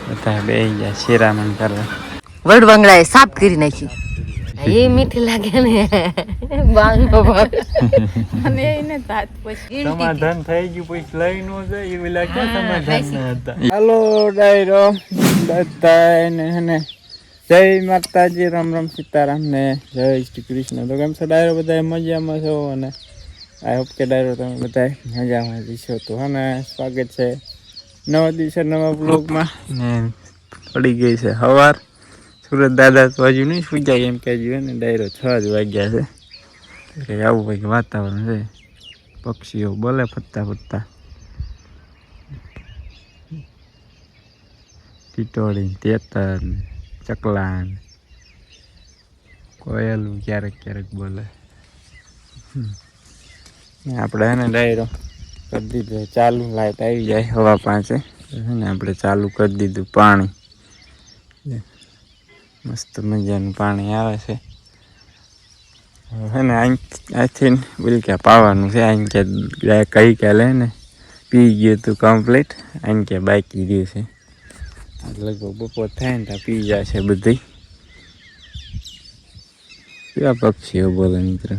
બધા બે ગયા શિરામણ કરવા. વડવંગડા એ સાફ કરી નાખી. એ મીઠી લાગે ને બાંગો અને એને તાત પછી સમાધાન થઈ ગયું પછી લઈ નો જાય એવી લાગે સમાધાન ના હતા. હાલો ડાયરો બધાને ને જય માતાજી, રામ રામ સીતારામ ને જય શ્રી કૃષ્ણ. તો કેમ છો ડાયરો? બધા મજામાં છો અને આઈ હોપ કે ડાયરો તમે બધા મજામાં જશો. તો અને સ્વાગત છે નવા દિવસે નવા બ્લોગમાં. ને પડી ગઈ છે સવાર. સુરત દાદા તો હજુ નહીં સુઈ જાય એમ કહેજો ને. ડાયરો 6 જ વાગ્યા છે એટલે આવું કંઈક વાતાવરણ છે. પક્ષીઓ બોલે ફરતા ફરતા, ટીટોળી, તેતર, ચકલા, કોયલું ક્યારેક ક્યારેક બોલે. આપણે એને ડાયરો કરી દીધો ચાલુ. લાઈટ આવી જાય 5:15 ને આપણે ચાલુ કરી દીધું પાણી. મસ્ત મજાનું પાણી આવે છે. ને અહીંથી બિલક્યા પાવાનું છે. અહીં કે કઈ કે લે ને પી ગયું તું કમ્પ્લીટ. અહીં કે બાકી રહ્યું છે. લગભગ બપોર થાય ને ત્યાં પી જશે બધી. કેવા પક્ષીઓ બોલે મિત્રો.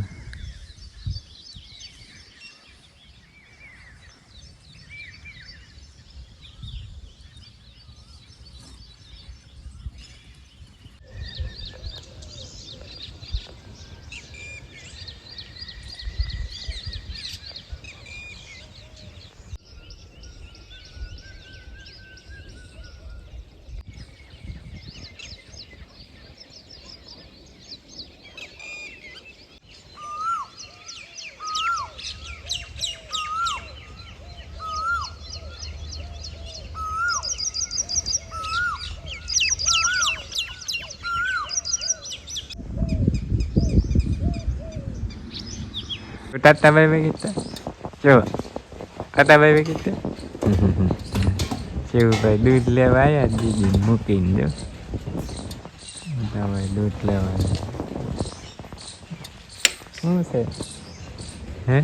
ટાટા ભાઈ ભાઈ કીધા જો ટાટા ભાઈ ભાઈ કીધા શિવભાઈ દૂધ લેવા આવ્યા. દીદી મૂકીને જો ભાઈ દૂધ લેવા. શું છે હે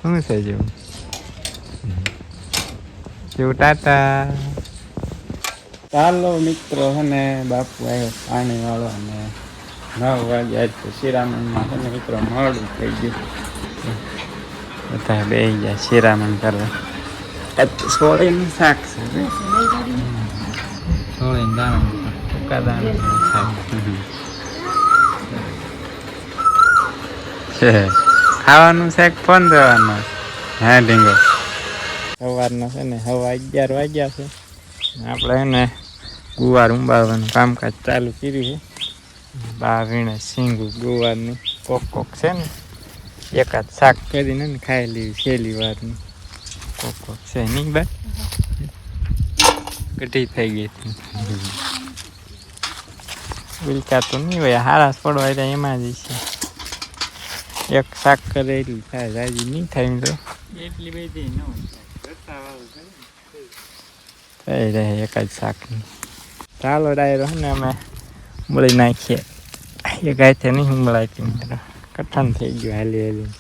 શું છે જેવું જેવું ટાટા. ચાલો મિત્રો હે ને બાપુ આવ્યો પાણી વાળો અને 9 વાગ્યા. આજ તો શિરામણમાં છે ને મિત્રો મોડું થઈ ગયું. બધા બે ગયા શિરામણ કરવા. સોળીનું શાક છે. સોળીનું દાણા ટૂંકા દાણા શાક છે. ખાવાનું શાક ફોન દેવાનો. હા ઢીંગો સવારના છે ને 11 વાગ્યા છે. આપણે એને ગુવાર ઉંબાળવાનું કામકાજ ચાલુ કર્યું છે. બા વીણે સિંગું ગુવારનું કોક છે ને એકાદ શાક કરીને ને ખાઈ લેવી છેલ્લી વારનું. કોક છે નહીં બા કઢી થઈ ગઈ હતી. બિલકા તો નહીં હોય હારા પડવા એટલે એમાં જ છે. એક શાક કરે એટલી થાય રાજી નહીં થાય તો એટલી બધી ન થઈ રહે એકાદ શાકની. ચાલો ડાયરો ને અમે મળી નાખીએ. એક હાથે નહીં મળાતી મિત્રો કઠણ થઈ ગયું હાલી હાલી.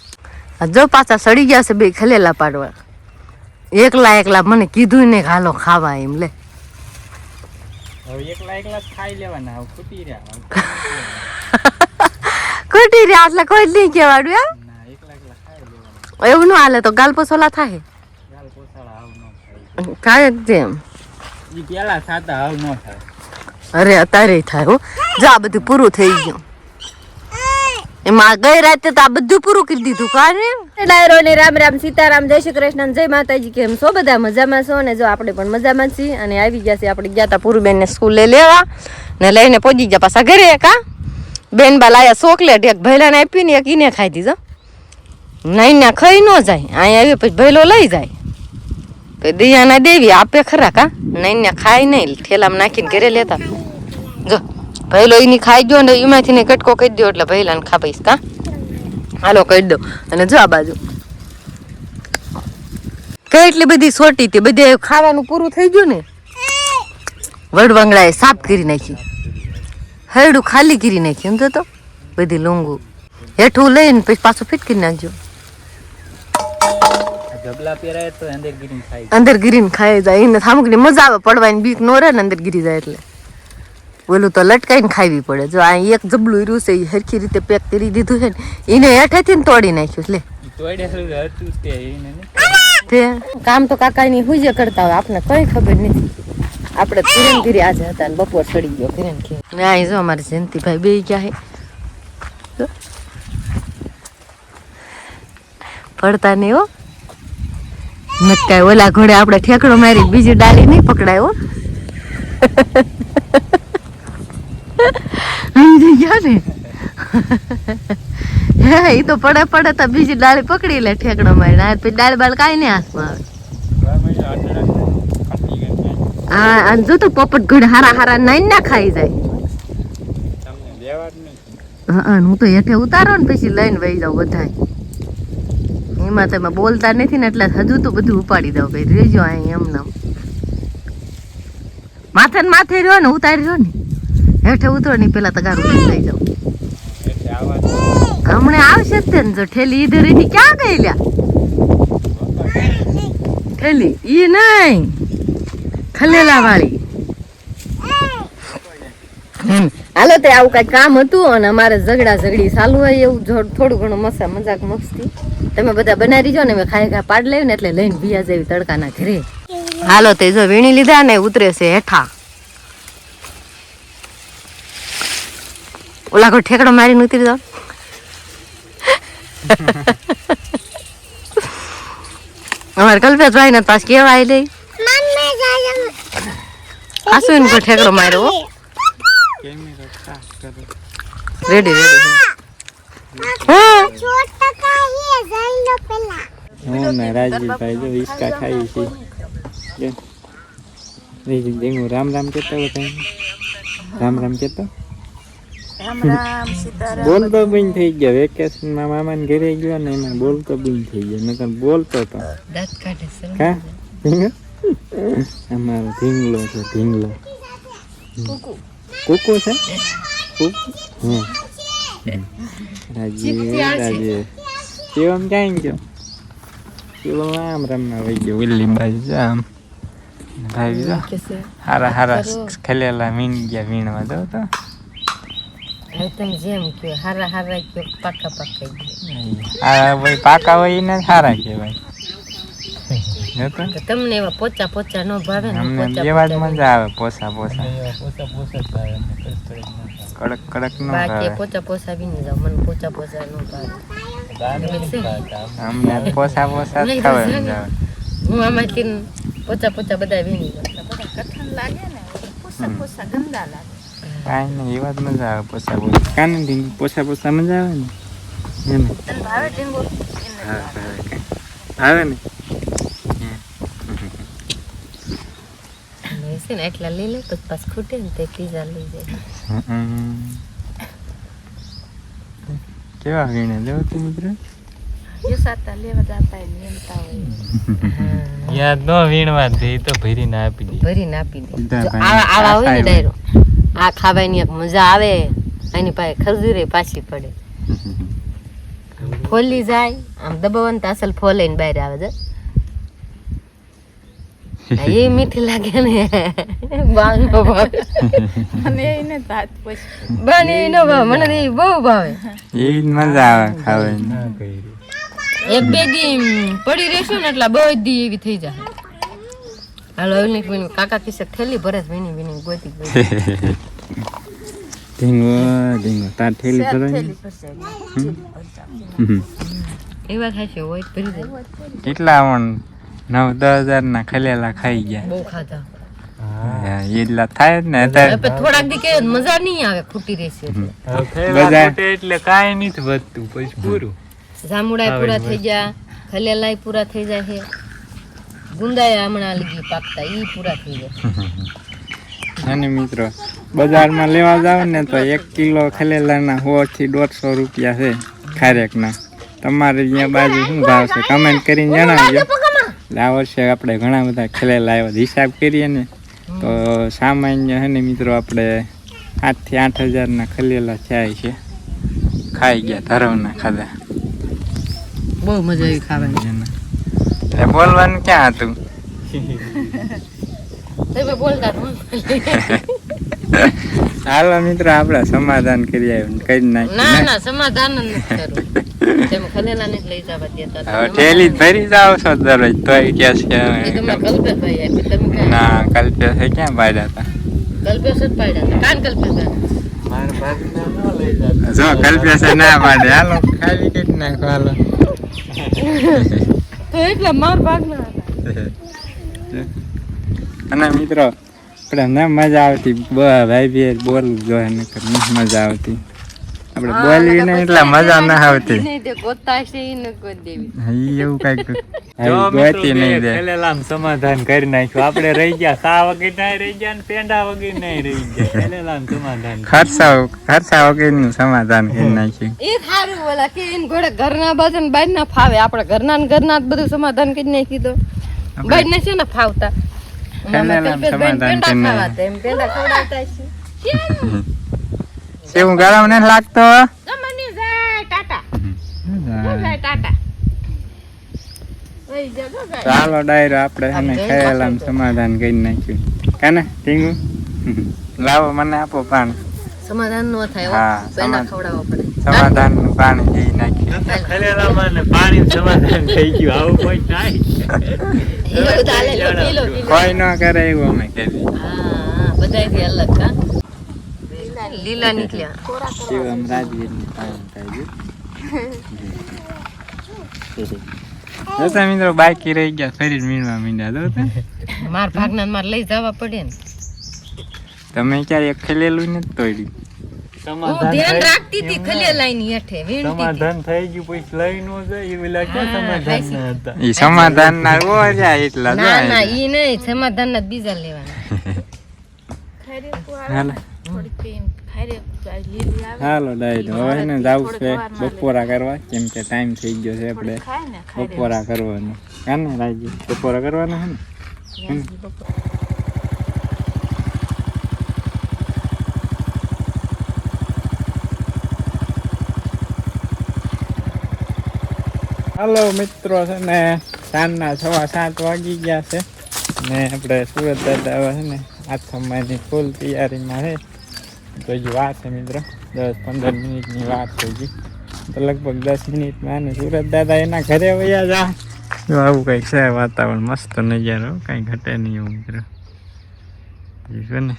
જો પાછા સડી ગયા છે બે ખલેલા પાડવા. એકલા મને કીધું ને હાલો ખાવા એમ લે. હવે એકલા ખાઈ લેવાના. ખૂટી રહ્યા ખૂટી રહ્યા એટલે કોઈ જ નહીં કહેવાડું એમ. એકલા ખાઈ લેવાના. એવું ન હાલે તો ગાલ પોસોલા થાય. ગાલ પોસાળા આવ ન થાય તેમ ઈ પેલા સાતા આવ ન થાય. અરે અત્યારે થાય હો. જો આ બધું પૂરું થઈ ગયું. એમાં ગઈ રાતે તો આ બધું પૂરું કરી દીધું. કાને ડાયરો ને રામ રામ સીતારામ, જય શ્રી કૃષ્ણ, જય માતાજી. કેમ છો બધા? મજામાં છો ને? જો આપણે પણ મજામાં છીએ અને આવી ગયા છે. આપણે ગયા હતા પૂર્વબેન ને સ્કૂલે લેવા ને લઈને પહોંચી ગયા પાછા ઘરે. કા બેન બા લાયા ચોકલેટ. એક ભૈલા ને આપી ને એક ઈને ખાઈ દીધો. નહીં ના ખાઈ ન જાય. અહીંયા આવી પછી ભૈલો લઈ જાય તો દિયાના દેવી આપે ખરા. કા નહીં ને ખાઈ નહીં ઠેલામાં નાખીને ઘરે લેતા. જો ભૈલો એની ખાઈ ગયો ને એમાંથી ને કટકો કહી દો એટલે ભૈલાને ખાપીશ. કા હાલો કહી દો. અને જો આ બાજુ કેટલી બધી સોટી હતી. બધે ખાવાનું પૂરું થઈ ગયું ને વડવંગડા એ સાફ કરી નાખી. હરડું ખાલી કરી નાખ્યું એમ તો બધી લૂંગું હેઠું લઈને પછી પાછું ફિટ કરી નાખજો. ઢબલા પહેરાય તો અંદર ગીરીને ખાઈ અંદર ગીરીને ખાઈ જાય એને સામગ્રી મજા આવે પડવાની બીક નો રહે ને અંદર ગીરી જાય એટલે ઓલું તો લટકાઈને ખાવી પડે જો આ એક જબલું રહ્યું છે એ સરખી રીતે પેક કરી દીધું છે ને એને હેઠેથી ને તોડી નાખ્યું લે તે કામ તો કાકાની હુજે કરતા હોય આપણે કઈ ખબર નથી આપણે ધીરે ધીરે આજે હતા ને બપોર ચડી ગયો ધીરે ને આ જો અમારે જયંતિભાઈ બે ગયા હે પડતા નહીં હો નટકાય ઓલા ઘોડે આપણે ઠેકડો મારી બીજી ડાલી નહીં પકડાય હો સમજી ગયા ને હે એ તો પડે પડે તો બીજી ડાળી પકડી લે ઠેકડો મારી આ પછી ડાળ બાળ કાંઈ નહીં હાથમાં આવે હા અને જો તો પોપટ ઘોડે હારા હારા નાઈ ના ખાઈ જાય હા હું તો હેઠે ઉતારો ને પછી લઈને વહી જાઉં બધાય એમાં તમે બોલતા નથી ને એટલે હજુ તો બધું ઉપાડી દઉં ભાઈ રેજો અહીં એમને માથે ને માથે રહ્યો ને ઉતારી રહ્યો ને હેઠે ઉતરો ને પેલા તગારું લઈ જાઉં હમણાં આવશે જ ને જો ઠેલી ઈધર એની ક્યાં ગઈ લ્યા ઠેલી ઈ નહીં ખલેલા વાળી હાલો તે આવું કઈ કામ હતું અને અમારે ઝઘડા ઝઘડી ચાલુ હોય એવું થોડું ઘણું મજાક મસ્તી તમે બધા બનાવી જો ને મેં ખાઈ પાડ લેવી ને એટલે લઈને બીયા જેવી તડકાના ઘરે હાલો તે જો વીણી લીધા ને ઉતરે છે હેઠા ઓલા કોઈ ઠેકડો મારીને ઉતરી જાવ અમારે કલ્પેશભાઈ ને પાસ કેવા આવી લઈ આસુ એને કોઈ ઠેકડો માર્યો રેડી રેડી રાજીભાઈ જો હિસકા ખાઈ છે રામ રામ કેતો રામ રામ કેતો બોલતો બંધ થઈ ગયો વેકેશન માં મામા ને ઘરે ગયો ને એમાં બોલતો બંધ થઈ ગયો નકર બોલતો તો અમારો ઢીંગલો છે ઢીંગલો કુકુ છે રાજે શિવમ ક્યાં ગયો શિવમ આમ રમવા વહી ગયો વિલ્લી બાજુ આમ ભાઈ હારા હારા ખેલેલા વીણ ગયા વીણવા દો તો તમે જેમ કે હારા હારા કે પાકા પાકા આ ભાઈ પાકા હોય ને સારા કહેવાય તમને એવા પોચા પોચા ન ભાવે ને અમને એવા જ મજા આવે પોસા પોસા કડક કડક ન બાકી પોચા પોસા બી નહીં જાવ મને પોચા પોસા ન ભાવે અમને પોસા પોસા જ ખાવે હું આમાંથી પોચા પોચા બધા વીણી કઠણ લાગે ને પોસા પોસા ગંદા લાગે કાંઈ નહીં એવા જ મજા આવે પોસા પોસા કાને ઢીંગુ પોસા પોસા મજા આવે ને એને ભાવે ઢીંગુ આવે ને ને એટલા લઈ લે પછી પાસ ખૂટે ને તે પીઝા લઈ જાય કેવા વીણે લેવો તું મિત્ર સાતા લેવા જાતા નેમતા હોય યાદ નો વીણવા દે તો ભરીને આપી દે આવા હોય ને ડાયરો આ ખાવાની એક મજા આવે એની પાસે ખરજૂરે પાછી પડે ફોલી જાય આમ દબાવવાનું તો અસલ ફોલે ને બહાર આવે છે એ મીઠી લાગે ને બાનો ભાવે અને એને ભાત પછી બને એનો ભાવ મને એ બહુ ભાવે એ મજા આવે ખાવાની એક બે દી પડી રહેશું ને એટલે બહુ દી એવી થઈ જાય હાલો એની કાકા કિસ્સે થેલી ભરે વીણી વીણી ગોતી ઢીંગો ઢીંગો તાર થેલી ભરે એવા થાય છે હોય ભરી જાય કેટલા વણ 9-10 ના ખલેલા ખાઈ ગયા બહુ ખાધા એટલા થાય ને અત્યારે થોડાક દી કે મજા નહીં આવે ખૂટી રહેશે એટલે કાંઈ નથી વધતું પછી પૂરું જામુડા પૂરા થઈ ગયા ખલેલા પૂરા થઈ જાય છે ગુંદાય હમણાં લીધી પાકતા ઈ પૂરા થઈ જાય અને મિત્રો બજારમાં લેવા જાવ ને તો 1 કિલો ખલેલાના 100 થી 150 રૂપિયા છે ખારેકના તમારે અહીંયા બાજુ શું ભાવ છે કમેન્ટ કરીને જણાવજો આ વર્ષે આપણે ઘણા બધા ખલેલા આવ્યા હિસાબ કરીએ ને તો સામાન્ય છે ને મિત્રો આપણે 8 થી 8,000 ના ખલેલા થાય છે ખાઈ ગયા ધરવના ખાધા બહુ મજા આવી ખાવાની એ બોલવાનું ક્યાં હતું? તમે બોલતા જ હાલો મિત્રો આપણે સમાધાન કરી નાખીએ. ના સમાધાન જ નથી કરવું. તમે ખલેલા ને લઈ જવા દેતા હવે ઠેલી જ ભરી જાવ છો દરરોજ તોય કે છે તમે કલ્પેશભાઈ આપી તમે કાંઈ ના કલ્પેશ ક્યાં પાડ્યા હતા? કલ્પેશ જ પાડ્યા હતા. કાન કલ્પેશ જો કલ્પેશ ના પાડે. હાલો ખાલી કઈ નાખો હાલો. તો એટલે માર ભાગ ના હતા. અને મિત્રો આપણે ના મજા આવતી ભાઈ બી બોલવું જોઈએ નકર નથી મજા આવતી. આપણે બોલવી નહીં એટલે મજા ના આવતી. એવું કઈક ગોતી નહીં દે. સમાધાન કરી નાખ્યું. આપણે રહી ગયા સા વગર ના રહી ગયા ને પેંડા વગર નહીં રહી ગયા. સમાધાન ખર્ચા વગર નું સમાધાન કરી નાખ્યું. એ સારું બોલા કે એમ ઘોડે ઘરના બાજુ ને બહાર ના ફાવે. આપણે ઘરના ને ઘરના બધું સમાધાન કરી નાખી દો. બહાર ના છે ને ફાવતા શું ગરમ ને લાગતો? ચાલો ડાયરો આપણે ખેલામ સમાધાન કરી નાખ્યું. કાને ટીંગુ લાવો મને આપો પાણી. સમાધાન નો થાય. પેંડા ખવડાવવા પડે. સમાધાન નું પાણી પી નાખ્યું. ખેલેલામાં ને પાણી સમાધાન થઈ ગયું. આવું કોઈ થાય કોઈ ન કરે એવું અમે કરી. બધાથી અલગ હા લીલા નીકળ્યા. શિવમ રાજવીર ની પાણી થાય ગયું. મિત્રો બાકી રહી ગયા ફરી મીણવા મીંડ્યા. માર ભાગના માર લઈ જવા પડે ને. તમે ક્યારે ખેલેલું નથી તોડ્યું? ધ્યાન રાખતી હતી ખલેલાઈની હેઠે સમાધાન થઈ ગયું પછી લઈ નો જાય એ વેલા ક્યાં સમાધાન ના હતા? ઈ સમાધાન ના ઓર્યા એટલા ના ના ઈ નહીં સમાધાન ના બીજા લેવાના. હાલો ડાયરો હવે ને જાવું છે બપોરા કરવા. કેમ કે ટાઈમ થઈ ગયો છે આપણે બપોરા કરવાનો. કાને રાજી બપોરા કરવાના હે ને? હાલો મિત્રો છે ને સાંજના 7:15 વાગી ગયા છે ને આપણે સુરત દાદા આવે છે ને આથમવાની ફૂલ તૈયારીમાં છે. તો હજી વાત છે મિત્રો 10-15 મિનિટની વાત થઈ ગઈ. તો લગભગ 10 મિનિટમાં ને સુરત દાદા એના ઘરે વયા જા. આવું કંઈક છે વાતાવરણ મસ્ત નજારો કંઈ ઘટે નહીં એવું મિત્રો. છે ને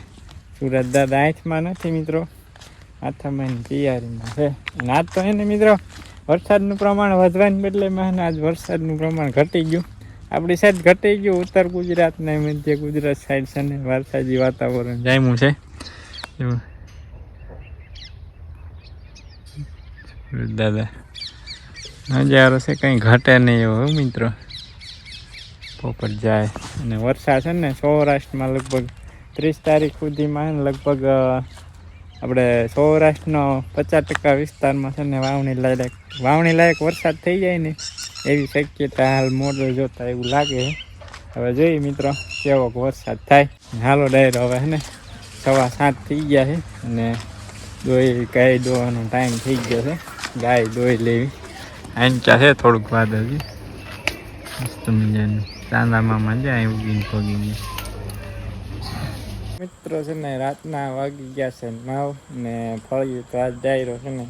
સુરત દાદા આંખમાં નથી મિત્રો આથમવાની તૈયારીમાં છે. અને આજ તો એને મિત્રો વરસાદનું પ્રમાણ વધવાને બદલે આજ વરસાદનું પ્રમાણ ઘટી ગયું. આપણી સાઈડ ઘટી ગયું. ઉત્તર ગુજરાત ને મધ્ય ગુજરાત સાઈડ છે ને વરસાદી વાતાવરણ જામ્યું છે. દાદા નજારો છે કંઈ ઘટે નહીં એવો મિત્રો. પોપટ જાય અને વરસાદ છે ને સૌરાષ્ટ્રમાં લગભગ 30 તારીખ સુધીમાં લગભગ આપણે સૌરાષ્ટ્રનો 50% વિસ્તારમાં છે ને વાવણી લાયક વરસાદ થઈ જાય ને એવી શક્યતા હાલ મોડલ જોતા એવું લાગે. હવે જોઈએ મિત્રો કેવો વરસાદ થાય. હાલો ડાયરો હવે ને 7:15 થઈ ગયા છે અને ગાય દોવાનો ટાઈમ થઈ ગયો છે. ગાય દોઈ લેવી આંચા છે થોડુંક વાત હજી મસ્ત મજાનું ચાંદામાં મજા આવી ઉગીને પગીને. મિત્રો છે ને રાતના વાગી ગયા છે 9 ને ફળ્યું તો આજ ડાયરો છે ને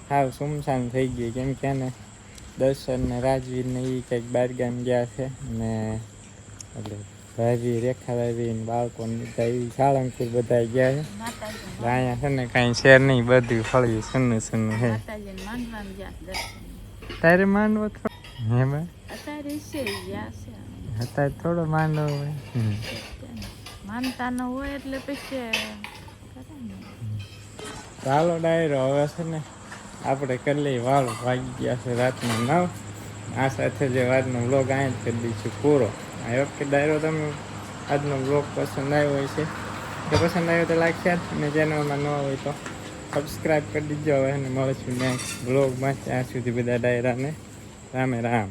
હાવ સુમસાન થઈ ગઈ. કેમ કે ને દર્શન ને રાજવીર ને એ કંઈક બહારગામ ગયા છે ને એટલે ભાભી રેખા ભાભી ને બાળકો બધા એ સાળંગપુર બધા ગયા છે. અહીંયા છે ને કાંઈ શેર નહીં બધું ફળ્યું સન્નું સન્નું છે. તારે માંડવો હે અત્યારે થોડો માંડવો હોય માનતા ન હોય એટલે પછી ચાલો ડાયરો હવે છે ને આપણે કરી લઈએ વાળો વાગી ગયા છે રાતના 9. આ સાથે જે આજનો વ્લોગ અહીંયા જ કરી દઈશું પૂરો. આ વખતે ડાયરો તમે આજનો વ્લોગ પસંદ આવ્યો હોય છે તો પસંદ આવ્યો તો લાઈક શેર અને ચેનલમાં ન હોય તો સબસ્ક્રાઈબ કરી દીજો. હવે એને મળીશું નેક્સ્ટ વ્લોગમાં. ત્યાં સુધી બધા ડાયરાને રામે રામ.